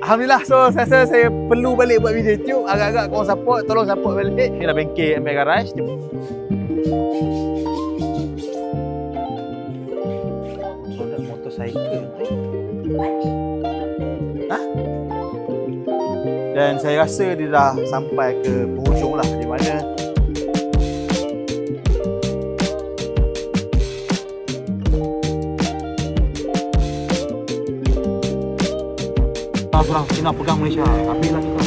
Alhamdulillah, so saya rasa saya perlu balik buat video YouTube. Agak-agak korang support, tolong support balik. Ni dah bengkel MX Garage. Produk motorcycle. Hah? Dan saya rasa dia dah sampai ke penghujung lah, di mana orang Cina pegang Malaysia. Habislah kita.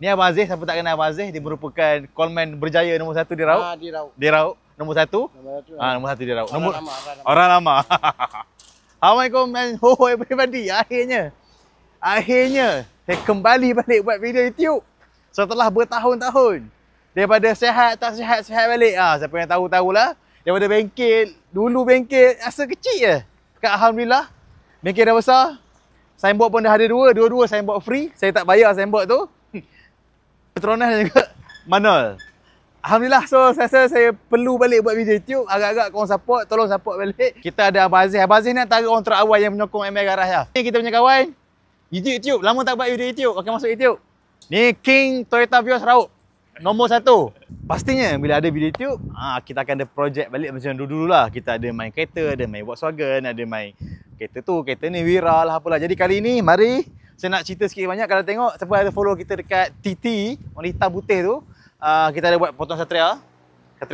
Ni Abang Aziz, siapa tak kenal Abang Aziz, dia merupakan callman berjaya nombor 1 di Rauk. Di Rauk. Di Rauk, nombor 1. Nombor 1 di Rauk. Orang lama. Assalamualaikum dan ho everybody. Akhirnya saya kembali balik buat video YouTube setelah bertahun-tahun. Daripada sihat tak sihat balik. Siapa yang tahu-tahulah. Daripada bengkel, dulu bengkel rasa kecil je. Sekarang alhamdulillah bengkel dah besar. Signboard pun dah ada dua signboard free. Saya tak bayar signboard tu. Petronas dan juga manual. Alhamdulillah, so saya rasa saya perlu balik buat video YouTube. Agak-agak korang support, tolong support balik. Kita ada Abang Aziz. Abang Aziz ni antara orang terawal yang menyokong MX Garage lah. Ni kita punya kawan. YouTube, lama tak buat video YouTube. Okey, masuk YouTube. Ni King Toyota Vios Rauk. Nombor 1. Pastinya bila ada video YouTube, kita akan ada projek balik macam dulu-dulu lah. Kita ada main kereta, ada main Volkswagen, ada main kereta tu, kereta ni, Wira lah apalah. Jadi kali ni, mari saya nak cerita sikit banyak. Kalau tengok, siapa ada follow kita dekat TT, warna hitam putih tu, kita ada buat potong Satria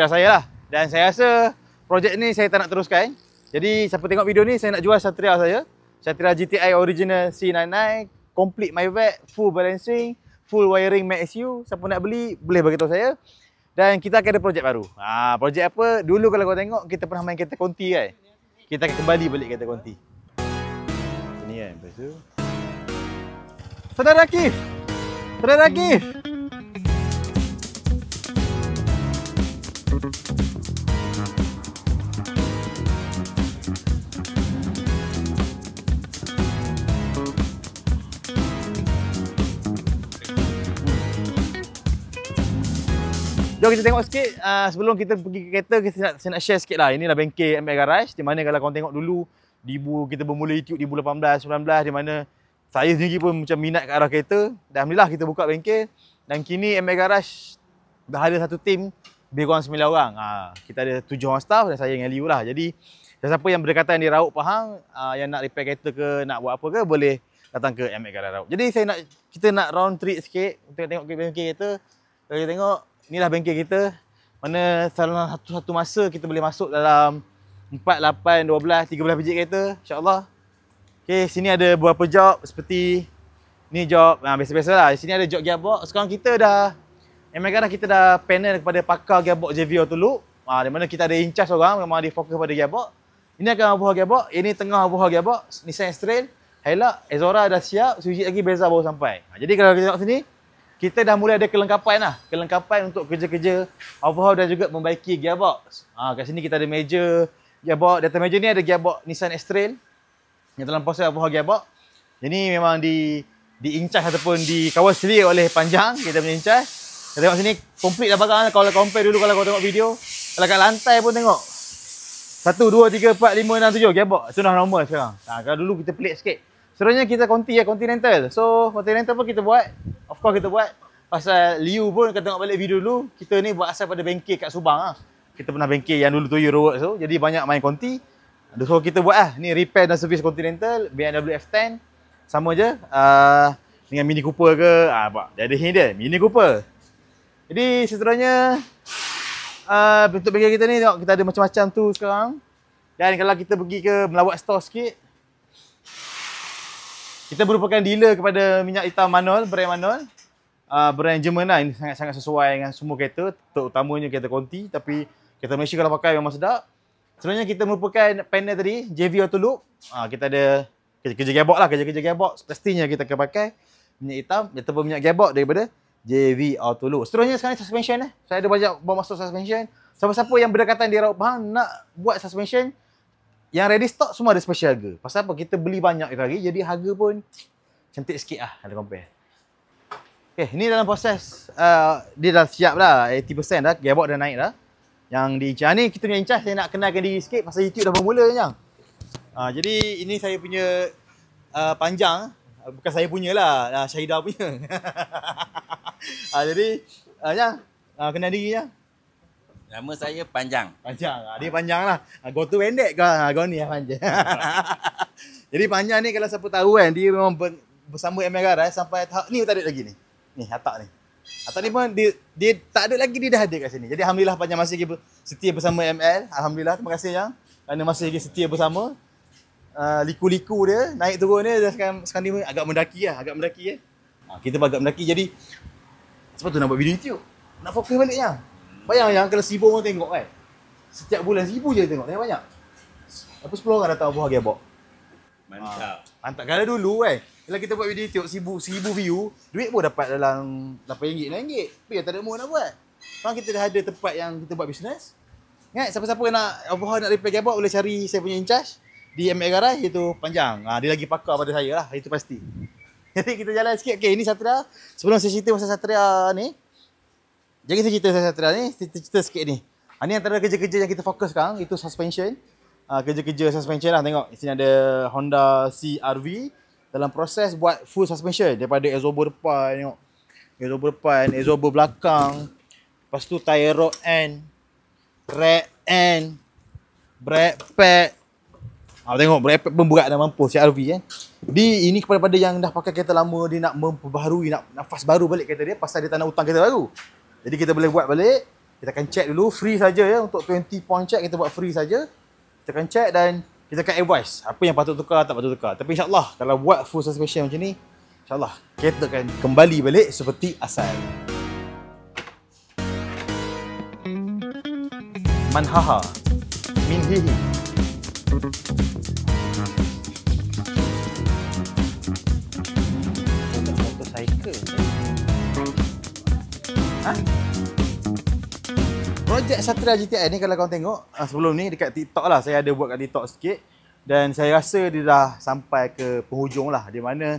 saya lah. Dan saya rasa projek ni saya tak nak teruskan. Jadi siapa tengok video ni, saya nak jual Satria saya. Satria GTI Original C99, complete Myvet, full balancing, full wiring MaxU. Siapa nak beli, boleh beritahu saya. Dan kita akan ada projek baru. Projek apa? Dulu kalau kau tengok, kita pernah main kereta konti kan. Kita akan kembali balik kereta konti. Ini kan, lepas tu. Saudara Akif! Saudara Akif! Jom kita tengok sikit, sebelum kita pergi ke kereta, saya nak share sikit lah. Inilah bengkel MX Garage, di mana kalau korang tengok dulu, kita bermula YouTube di 2018, 19, di mana saya sendiri pun macam minat ke arah kereta. Dan alhamdulillah kita buka bengkel. Dan kini MX Garage dah ada satu tim, lebih kurang 9 orang. Kita ada 7 orang staff dan saya dengan Liu lah. Jadi, siapa yang berdekatan di Rauk Pahang, yang nak repair kereta ke, nak buat apa ke, boleh datang ke MX Garage Rauk. Jadi, kita nak round trip sikit untuk tengok bengkel kereta. Kalau kita tengok, inilah bengkel kita. Mana dalam satu masa kita boleh masuk dalam 4, 8, 12, 13 biji kereta, insya-Allah. Okey, sini ada beberapa job seperti ni job biasa-biasa lah. Sini ada job gearbox. Sekarang kita dah kita dah panel kepada pakar gearbox JV Autoloop. Di mana kita ada in charge orang memang dia fokus pada gearbox. Ini akan overhaul gearbox, ini tengah overhaul gearbox, Nissan X-Trail, Hilux, Exora dah siap, Suzuki lagi Brezza baru sampai. Jadi kalau kita tengok sini, kita dah mulai ada kelengkapan lah. Kelengkapan untuk kerja-kerja overhaul dan juga membaiki gearbox. Kat sini kita ada meja gearbox. Di atas meja ni ada gearbox Nissan X-Trail yang dalam proses overhaul gearbox. Jadi memang di in-charge ataupun dikawal selia oleh Panjang, kita punya in-charge. Kita tengok sini, complete dah barang. Kalau compare dulu kalau kau tengok video, kalau kat lantai pun tengok. 1, 2, 3, 4, 5, 6, 7 gearbox. Itu dah normal sekarang. Kalau dulu kita pelik sikit. Sebenarnya kita konti ya, Continental. So, Continental pun kita buat. Of course kita buat. Pasal Liu pun, kalau tengok balik video dulu, kita ni buat asal pada bengkel kat Subang lah. Kita pernah bengkel yang dulu tu Euroworks tu. Jadi banyak main konti. So kita buat lah. Ni repair dan servis Continental, BMW F10. Sama je. Dengan Mini Cooper ke. Jadi ini dia, Mini Cooper. Jadi seterusnya, bentuk bengkel kita ni, tengok kita ada macam-macam tu sekarang. Dan kalau kita pergi ke melawat store sikit, kita merupakan dealer kepada minyak hitam manual, brand manual. Brand Jerman lah. Ini sangat-sangat sesuai dengan semua kereta, terutamanya kereta konti. Tapi kereta Malaysia kalau pakai memang sedap. Sebenarnya kita merupakan panel tadi, JV Autoloop. Kita ada kerja-kerja gearbox lah, kerja-kerja gearbox. Pastinya kita akan pakai minyak hitam ataupun minyak gearbox daripada JV Autoloop. Seterusnya sekarang suspension lah. Saya ada banyak bawa masuk suspension. Siapa-siapa yang berdekatan di Rauk Pahang nak buat suspension, Yang ready stock semua ada special harga. Pasal apa? Kita beli banyak lagi, jadi harga pun cantik sikit lah kalau compare. Okay, ni dalam proses dia dah siap dah, 80% dah, gearbox dah naik dah. Yang di Incas ni, kita punya Incas, saya nak kenalkan diri sikit pasal YouTube dah bermula kan. Jadi ini saya punya panjang, bukan saya punya lah, Syahidah punya. Jadi, Yang, kenal diri Yang. Nama saya Panjang. Panjang, dia panjang lah. Kau tu pendek kau, kau ni yang panjang. Jadi Panjang ni kalau siapa tahu kan, dia memang bersama ML Garage sampai tahap ni tak ada lagi ni. Ni Atak ni. Atak ni pun dia tak ada lagi, dia dah ada kat sini. Jadi alhamdulillah Panjang masih lagi setia bersama ML. Alhamdulillah, terima kasih Yang. Kerana masih lagi setia bersama. Liku-liku dia, naik turun dia sekarang ni agak mendaki lah, kita agak mendaki jadi sebab tu nak buat video YouTube. Nak fokus balik Yang. Bayang Yang kalau 1,000 orang tengok kan. Setiap bulan 1,000 je tengok, banyak. Apa 10 orang datang buah gearbox. Mantap. Mantap. Kalau dulu kan, kalau kita buat video YouTube 1,000 view, duit pun dapat dalam RM8, RM9. Tapi tak ada mau nak buat. Sekarang kita dah ada tempat yang kita buat bisnes. Ingat, siapa-siapa nak nak repair gearbox boleh cari saya punya in charge di ML Garage, iaitu Panjang. Dia lagi pakar pada saya lah, itu pasti. Jadi kita jalan sikit. Okay, ini Satria. Sebelum saya cerita pasal Satria ni, jadi saya cerita pasal Satria ni, cerita sikit ni. Ni antara kerja-kerja yang kita fokus sekarang, itu suspension. Kerja-kerja suspension lah, tengok. Di sini ada Honda CR-V dalam proses buat full suspension. Daripada absorber depan, tengok. Absorber depan, absorber belakang. Lepas tu tire rod end, rack end, brake pad. Tengok brake pad pun berat dah mampu CR-V kan. Ini kepada yang dah pakai kereta lama, dia nak memperbaharui, nak nafas baru balik kereta dia pasal dia tak nak hutang kereta baru. Jadi kita boleh buat balik. Kita akan check dulu, free saja ya, untuk 20 point check kita buat free saja. Kita akan check dan kita akan advise apa yang patut tukar, tak patut tukar. Tapi insyaAllah kalau buat full suspension macam ni, insyaAllah kereta akan kembali balik seperti asal. Manhaha min hihi. Motorcycle. Projek Satria GTI ni kalau korang tengok sebelum ni dekat TikTok lah, saya ada buat kat TikTok sikit. Dan saya rasa dia dah sampai ke penghujung lah, di mana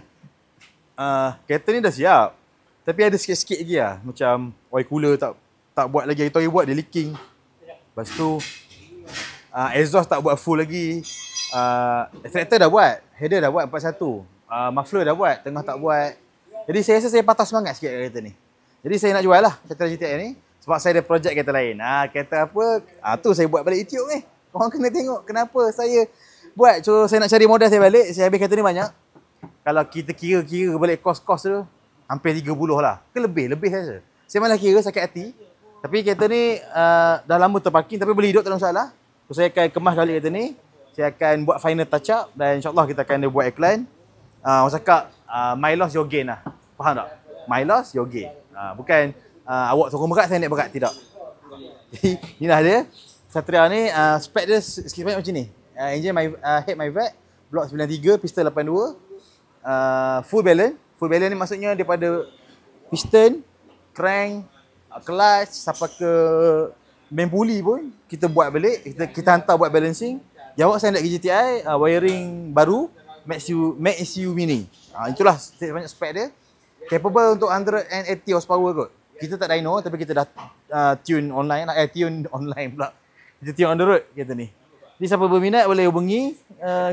kereta ni dah siap. Tapi ada sikit-sikit lagi lah, macam oil cooler tak buat lagi. Itu buat dia leaking. Lepas tu exhaust tak buat full lagi. Extractor dah buat, header dah buat 41. Muffler dah buat, tengah tak buat. Jadi saya rasa saya patah semangat sikit kat kereta ni. Jadi saya nak jual lah Satria GTI ni. Sebab saya ada projek kereta lain. Kereta apa? Tu saya buat balik YouTube ni. Korang kena tengok kenapa saya buat. So saya nak cari modal saya balik. Saya habis kereta ni banyak. Kalau kita kira balik kos-kos tu, hampir 30 lah. Ke lebih saja. Saya malah kira sakit hati. Tapi kereta ni dah lama terparking tapi boleh hidup, tak ada masalah. So saya akan kemas balik kereta ni. Saya akan buat final touch up dan insyaAllah kita akan buat iklan. Orang cakap my loss your gain lah. Faham tak? My loss your gain. Bukan awak turun berat, saya naik berat. Tidak. Jadi inilah dia. Satria ni spek dia sikit banyak macam ni. Engine head MyVac, block 93, piston 82. Full balance. Full balance ni maksudnya daripada piston, crank, clutch sampai ke main pulley pun kita buat balik. Kita hantar buat balancing. Jawab saya nak ke GTI, wiring baru, Max ECU Mini. Itulah banyak spek dia. Capable untuk 180 horsepower kot. Kita tak dyno tapi kita dah tune online lah. Tune online pula. Kita tune on the road kereta ni. Jadi siapa berminat boleh hubungi.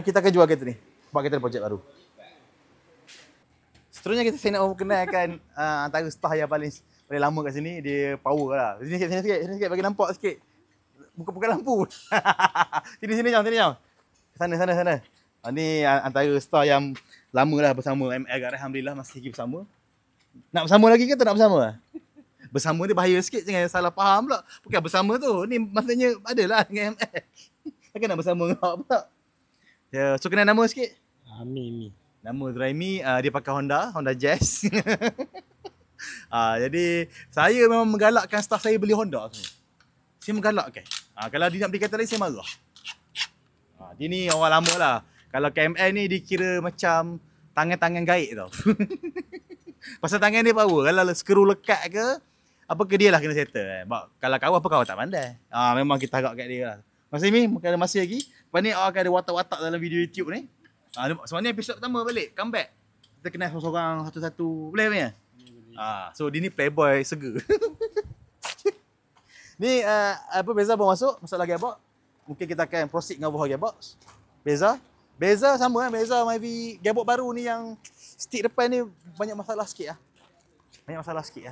Kita akan jual kereta ni. Sebab kita ada projek baru. Seterusnya saya nak memperkenalkan antara staff yang paling lama kat sini. Dia power lah. Sini sikit bagi nampak sikit. Buka lampu. Sini jom. Sana. Ni antara staff yang lama lah bersama ML Garage. Alhamdulillah masih lagi bersama. Nak bersama lagi ke tak nak bersama? Bersama dia bahaya sikit, jangan salah faham pula. Bukan bersama tu, ni maksudnya adalah dengan ML. Takkan nak bersama dengan awak pula. So kenal nama sikit? Mimi. Nama Raimi, dia pakai Honda Jazz. Jadi saya memang menggalakkan staff saya beli Honda semua. Saya menggalakkan. Kalau dia nak beli kereta lain, saya marah. Dia ni orang lama lah. Kalau KML ni dikira macam tangan-tangan gaib tau. Pasal tangan dia power. Kalau skru lekat ke, apa ke dia lah kena settle. Kalau kau apa kau tak pandai. Memang kita harap kat dia lah. Masih ni, kalau masih lagi, Lepas ni awak akan ada watak-watak dalam video YouTube ni. Sebenarnya episod pertama balik, comeback. Kita kenal seorang-seorang satu-satu. Boleh punya? So dia ni playboy sega. Ni apa Beza baru masuk, masuk lagi Gearbox. Mungkin kita akan proceed dengan overhaul Gearbox. Beza sama kan, Beza Myvi Gearbox baru ni yang stick depan ni banyak masalah sikit lah.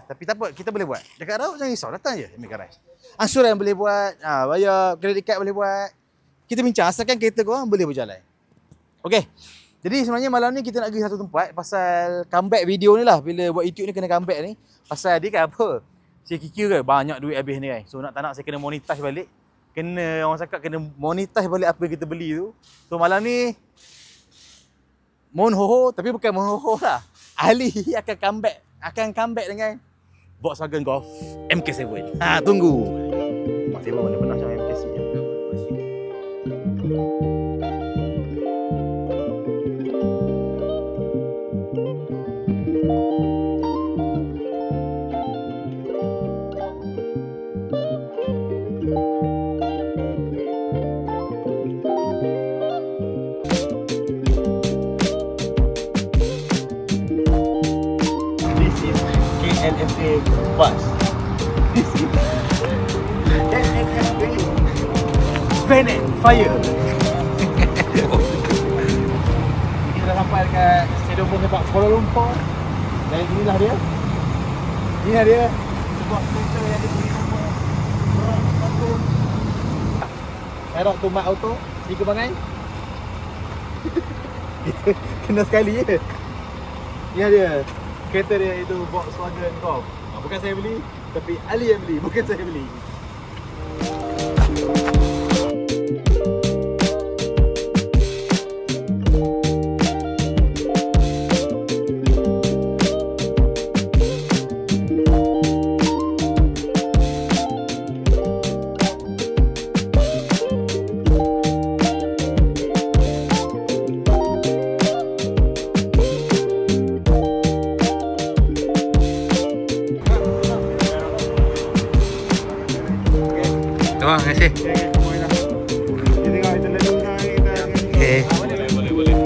Tapi tak apa, kita boleh buat. Dekat Raut jangan risau, datang je Mega Garage. Ansuran boleh buat, bayar kredit card boleh buat. Kita bincang asalkan kereta korang boleh berjalan. Okey. Jadi sebenarnya malam ni kita nak pergi satu tempat pasal comeback video ni lah. Bila buat YouTube ni kena comeback ni. Pasal dia kan apa? Saya kira banyak duit habis ni kan. So nak tak nak saya kena monetize balik. Orang cakap kena monetize balik apa yang kita beli tu. So malam ni mohon ho tapi bukan mohon ho lah. Ali akan comeback dengan Volkswagen Golf MK7. Tunggu. Masih mana pernah macam MK7 je. LFA bus. This is LFA Venet Fire. Kita dah sampai dekat Stadium Tempat Kuala Lumpur. Dan inilah dia. Inilah dia sebuah kereta yang ada beri nama Auto. Shout out to Mat Auto di Kembangan. Kita kena sekali je. Inilah dia. Kereta dia itu Volkswagen Golf. Bukan saya beli, tapi Ali yang beli, bukan saya beli. Terima kasih. Okay. Boleh.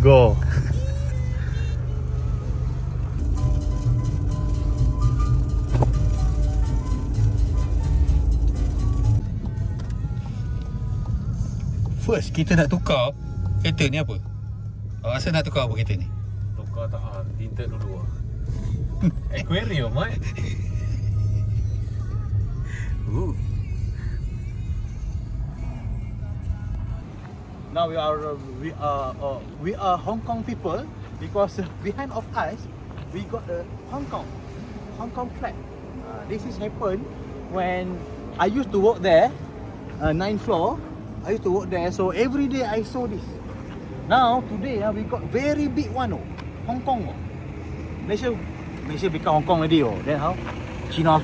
Go. First, kita nak tukar kereta ni apa? Awak rasa nak tukar apa kereta ni? Tukar tak tinted dulu lah. Aquarium, Mat. Now we are Hong Kong people because behind of us we got a Hong Kong flag. This is happened when I used to work there, 9th floor. I used to work there, so every day I saw this. Now today we got very big one, Hong Kong. Malaysia become Hong Kong already. Then how? China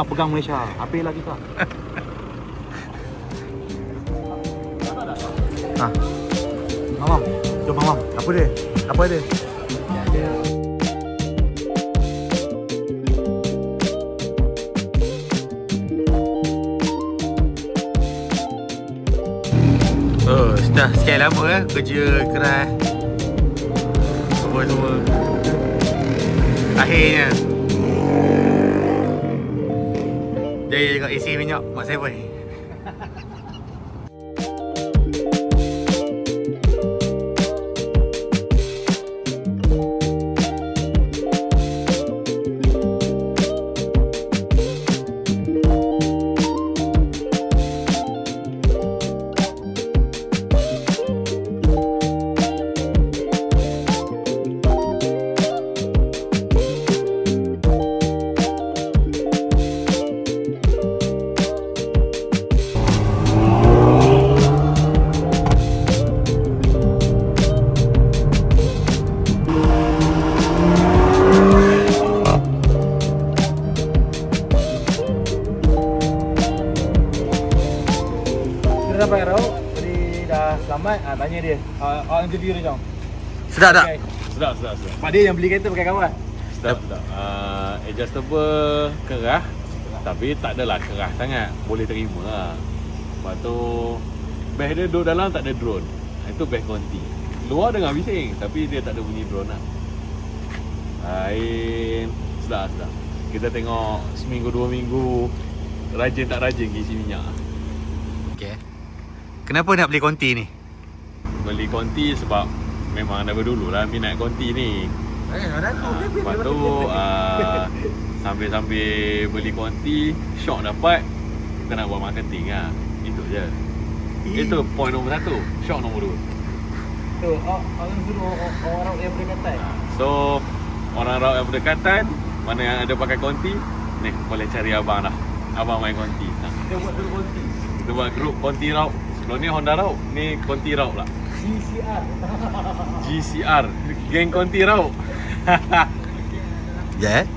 pegang Malaysia. Apa lah kita? Mamam, jom Mamam. Apa dia? Dah sekian lama kerja keras semua akhirnya jadi juga isi minyak Mak Seven. dia. Interview dia jom. Sedap tak? Sedap. Mak dia yang beli kereta pakai kawan. Sedap. Adjustable kerah. Tapi tak adalah kerah sangat. Boleh terima lah. Lepas tu beg dia duduk dalam tak ada drone. Itu beg konti. Luar dengar bising tapi dia tak ada bunyi drone lah. Lain sedap. Kita tengok seminggu 2 minggu rajin tak rajin isi minyak. Okey. Kenapa nak beli konti ni? Beli konti sebab memang dah dulu lah minat konti ni. Lepas tu sambil-sambil beli konti, syok dapat, kita nak buat marketing lah. Itu je. Itu point nombor 1. Syok nombor 2. Tu, orang suruh orang yang berdekatan. So orang raut yang berdekatan, mana yang ada pakai konti, ni boleh cari abang dah. Abang main konti. Kita buat dulu konti. Kita buat grup konti raut. Sebelum ni Honda raut, ni konti raut lah. GCR, geng konti raut. Ya.